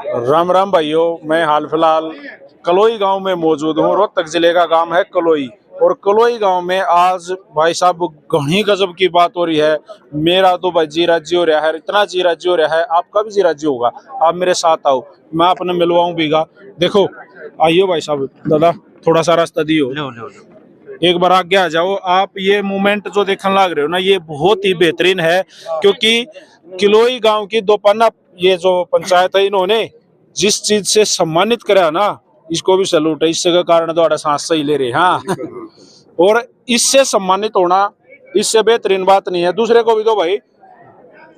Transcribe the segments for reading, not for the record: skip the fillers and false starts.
राम राम भाइयों, मैं हाल फिलहाल कलोई गांव में मौजूद हूँ। रोहतक जिले का गांव है कलोई, और कलोई गांव में आज भाई साहब घनी गजब की बात हो रही है। मेरा तो भाई जी राज्य हो रहा है, इतना जी राज्य हो रहा है, आपका भी जी राज्य होगा। आप मेरे साथ आओ, मैं अपने मिलवाऊं भीगा। देखो, आइयो भाई साहब, दादा थोड़ा सा रास्ता दियो। एक बार आगे आ जाओ। आप ये मूवमेंट जो देखने लग रहे हो ना, ये बहुत ही बेहतरीन है, क्योंकि किलोई गांव की दोपन्ना ये जो पंचायत है, इन्होंने जिस चीज से सम्मानित करा ना, इसको भी सैल्यूट है। इसके कारण तो सांस सही ले रहे। हाँ और इससे सम्मानित होना, इससे बेहतरीन बात नहीं है। दूसरे को भी दो भाई,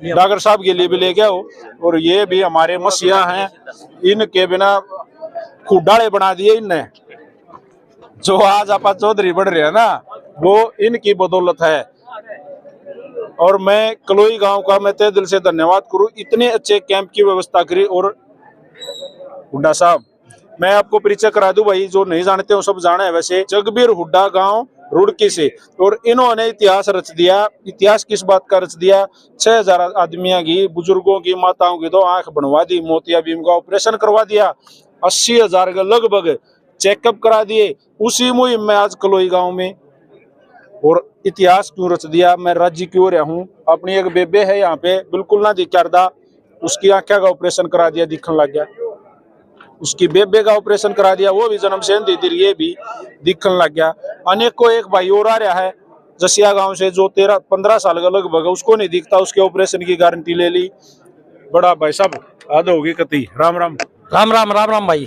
डॉक्टर साहब के लिए भी ले गया हो। और ये भी हमारे मसीहा हैं, इनके बिना खुडाले बना दिए इनने। जो आज आप चौधरी बढ़ रहे हैं ना, वो इनकी बदौलत है। और मैं कलोई गांव का मैं तहे दिल से धन्यवाद करूं, इतने अच्छे कैंप की व्यवस्था करी। और हुड्डा साहब, मैं आपको परिचय करा दूं भाई, जो नहीं जानते हो सब जाने हैं। वैसे जगबीर हुड्डा गांव रुड़की से, और इन्होंने इतिहास रच दिया। इतिहास किस बात का रच दिया? 6000 आदमियों की, बुजुर्गों की, माताओं की 2 आंख बनवा दी, मोतियाबिंद का ऑपरेशन करवा दिया, 80,000 के लगभग चेकअप करा दिए उसी मुहिम में आज कलोई गांव में। और इतिहास क्यों रच दिया, मैं राज्य क्यों रहा हूँ। अपनी एक बेबे है यहाँ पे, बिल्कुल ना दिखारदा, उसकी आंखें का ऑपरेशन करा दिया, दिखने लग गया। उसकी बेबे का ऑपरेशन करा दिया, वो भी जन्म से दी थी, ये भी दिखने लग गया। अनेकों एक भाई और आ रहा है जसिया गांव से, जो 13-15 साल का लगभग, उसको नहीं दिखता, उसके ऑपरेशन की गारंटी ले ली। बड़ा भाई साहब आद होगी कति। राम राम राम राम राम राम भाई।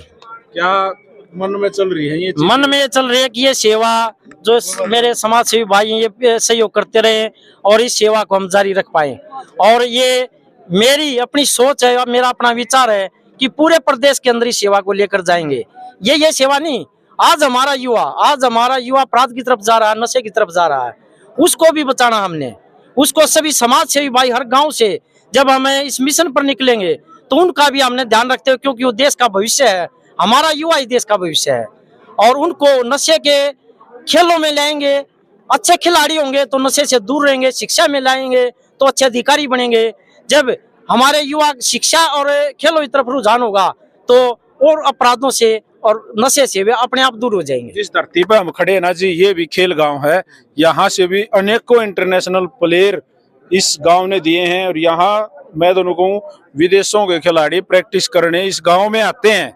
क्या मन में चल रही है ये चीज़? मन में चल रही है कि ये सेवा जो मेरे समाज सेवी भाई हैं, ये सहयोग करते रहे और इस सेवा को हम जारी रख पाए। और ये मेरी अपनी सोच है, मेरा अपना विचार है कि पूरे प्रदेश के अंदर इस सेवा को लेकर जाएंगे। ये सेवा नहीं, आज हमारा युवा अपराध की तरफ जा रहा है, नशे की तरफ जा रहा है, उसको भी बचाना हमने। उसको सभी समाज सेवी भाई हर गाँव से जब हमें इस मिशन पर निकलेंगे तो उनका भी हमने ध्यान रखते हुए, क्योंकि वो देश का भविष्य है, हमारा युवा ही देश का भविष्य है। और उनको नशे के खेलों में लाएंगे, अच्छे खिलाड़ी होंगे तो नशे से दूर रहेंगे, शिक्षा में लाएंगे तो अच्छे अधिकारी बनेंगे। जब हमारे युवा शिक्षा और खेलों की तरफ रुझान होगा तो और अपराधों से और नशे से वे अपने आप दूर हो जाएंगे। जिस धरती पर हम खड़े हैं ना जी, ये भी खेल गांव है। यहाँ से भी अनेकों इंटरनेशनल प्लेयर इस गांव ने दिए हैं, और यहाँ मैं दोनों को विदेशों के खिलाड़ी प्रैक्टिस करने इस गांव में आते हैं।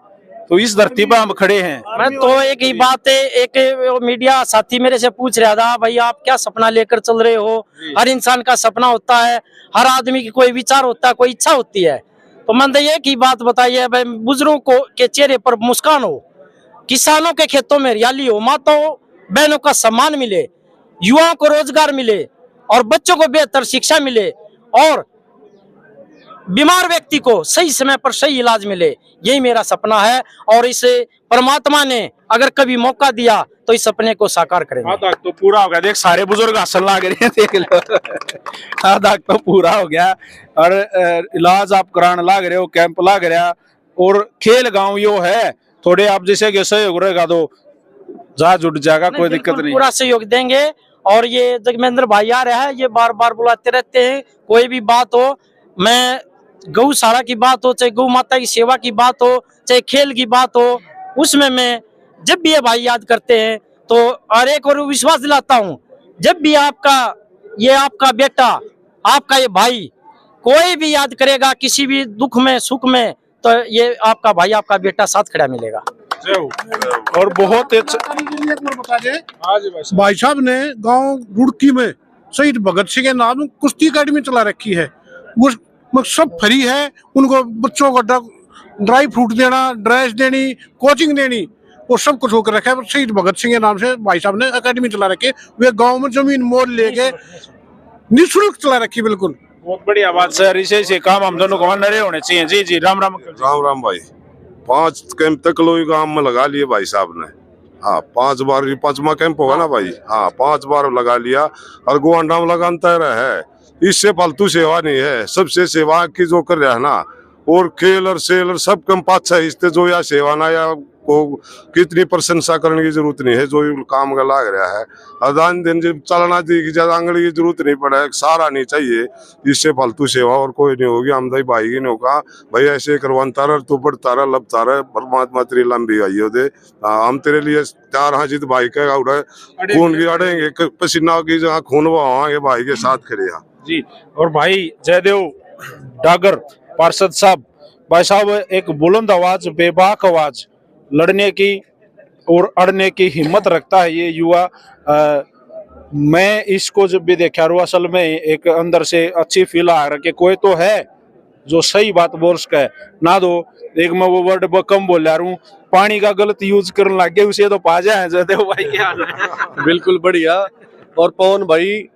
तो इस धरती पर हम खड़े हैं। मैं तो एक ही बात है, एक मीडिया साथी मेरे से पूछ रहा था, भाई आप क्या सपना लेकर चल रहे हो? हर इंसान का सपना होता है, हर आदमी की कोई विचार होता है, कोई इच्छा होती है। तो मैंने एक ही बात बताई है, भाई बुजुर्गों को के चेहरे पर मुस्कान हो, किसानों के खेतों में हरियाली हो, माताओं बहनों का सम्मान मिले, युवाओं को रोजगार मिले और बच्चों को बेहतर शिक्षा मिले, और बीमार व्यक्ति को सही समय पर सही इलाज मिले। यही मेरा सपना है, और इसे परमात्मा ने अगर कभी मौका दिया तो इस सपने को साकार करेंगे। आधा तो पूरा हो गया, देख सारे बुजुर्ग आसन लाग रहे हैं, देख लो। आधा तो पूरा हो गया, और इलाज आप कराने लाग रहे हो, कैंप लाग रहा। और खेल गांव यो है, थोड़े आप जैसे के सहयोग रहेगा तो जहाँ जुट जाएगा, कोई दिक्कत नहीं। पूरा सहयोग देंगे। और ये जगमेंद्र भाई आ रहा है, ये बार बार बुलाते रहते हैं, कोई भी बात हो, मैं गौशाला की बात हो, चाहे गौ माता की सेवा की बात हो, चाहे खेल की बात हो, उसमें मैं जब भी ये भाई याद करते हैं तो और एक और विश्वास दिलाता हूँ, जब भी आपका बेटा, आपका ये भाई कोई भी याद करेगा किसी भी दुख में सुख में, तो ये आपका भाई, आपका बेटा साथ खड़ा मिलेगा। और बहुत भाई साहब ने गांव रुड़की में शहीद भगत सिंह के नाम कुश्ती अकेडमी चला रखी है। वो सब फ्री है, उनको बच्चों को ड्राई फ्रूट देना, ड्रेस देनी, कोचिंग देनी, वो सब कुछ होकर रखा है। शहीद भगत सिंह के नाम से भाई साहब ने अकेडमी चला रखी है। वे गांव में जमीन मोल लेके निःशुल्क चला रखी। बिल्कुल बहुत बढ़िया बात सर, इसे काम हम दोनों को नरे होने चाहिए। जी जी, राम राम। राम राम भाई। 5 कैंप तक कलोई गांव में लगा लिए भाई साहब ने। हाँ, 5 बार, 5वां कैंप होगा ना भाई। हाँ, 5 बार लगा लिया, और गोवांडा में लगाता रहा है। इससे फालतू सेवा नहीं है, सबसे सेवा की जो कर रहा है ना। और खेल और सेल और सब कम 5-6 हिस्से जो या सेवा ना या को कितनी प्रशंसा करने की जरूरत नहीं है, जो भी काम का लाग रहा है अदान दिन जब चलना चाहिए, ज्यादा आंगली की जरूरत नहीं पड़े, सहारा नहीं चाहिए, इससे फालतू सेवा और कोई नहीं होगी। हम दाई भाई की नहीं होगा भाई, ऐसे करवाता रह, तू बढ़ता रह, लबता रह, परमात्मा तेरी लंबी आई दे, हम तेरे लिए चार हाजित भाई का उड़ा खून की अड़ेंगे, पसीना की जहाँ खून बहावांगे भाई के साथ खड़े हैं जी। और भाई जयदेव डागर पार्षद साहब, भाई साहब एक बुलंद आवाज, बेबाक आवाज, लड़ने की और अड़ने की हिम्मत रखता है ये युवा। मैं इसको जब भी देखा रू असल में एक अंदर से अच्छी फील आ रहा कि कोई तो है जो सही बात बोल सके ना। दो एक मैं वो वर्ड कम बोल रहा हूँ, पानी का गलत यूज करने लग गए उसे तो पा जाए जयदेव भाई क्या बिल्कुल बढ़िया। और पवन भाई,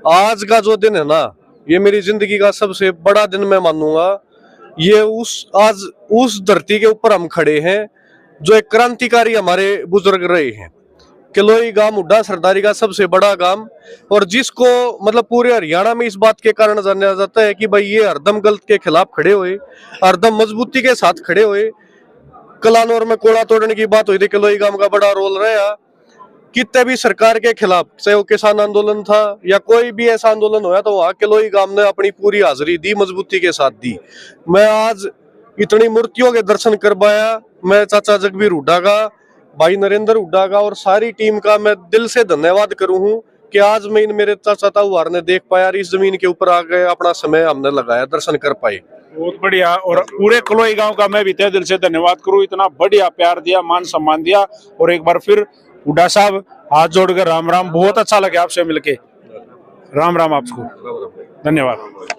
आज का जो दिन है ना, ये मेरी जिंदगी का सबसे बड़ा दिन मैं मानूंगा। ये आज उस धरती के ऊपर हम खड़े हैं जो एक क्रांतिकारी हमारे बुजुर्ग रहे हैं। किलोई गांव हुड्डा सरदारी का सबसे बड़ा गांव, और जिसको मतलब पूरे हरियाणा में इस बात के कारण जाना जाता है कि भाई ये हरदम गलत के खिलाफ खड़े हुए, हरदम मजबूती के साथ खड़े हुए। कलानौर में कोड़ा तोड़ने की बात हुई थी, किलोई गांव का बड़ा रोल रहा। कितने भी सरकार के खिलाफ, चाहे वो किसान आंदोलन था या कोई भी ऐसा आंदोलन हुआ, तो वहां किलोई गांव ने अपनी पूरी हाजिरी दी, मजबूती के साथ दी। मैं आज इतनी मूर्तियों के दर्शन कर पाया। मैं चाचा जगबीर हुड्डा का, भाई नरेंद्र हुड्डा का और सारी टीम का मैं दिल से धन्यवाद करूं हूं कि आज मैं इन मेरे चाचा ताऊहार ने देख पाया, इस जमीन के ऊपर आ गए, अपना समय हमने लगाया, दर्शन कर पाए। बहुत बढ़िया। और पूरे कलोई गांव का मैं भी तहे दिल से धन्यवाद करूं, इतना बढ़िया प्यार दिया, मान सम्मान दिया। और एक बार फिर हुड्डा साहब हाथ जोड़कर राम राम, बहुत अच्छा लगे आपसे मिलके। राम राम आपको, धन्यवाद।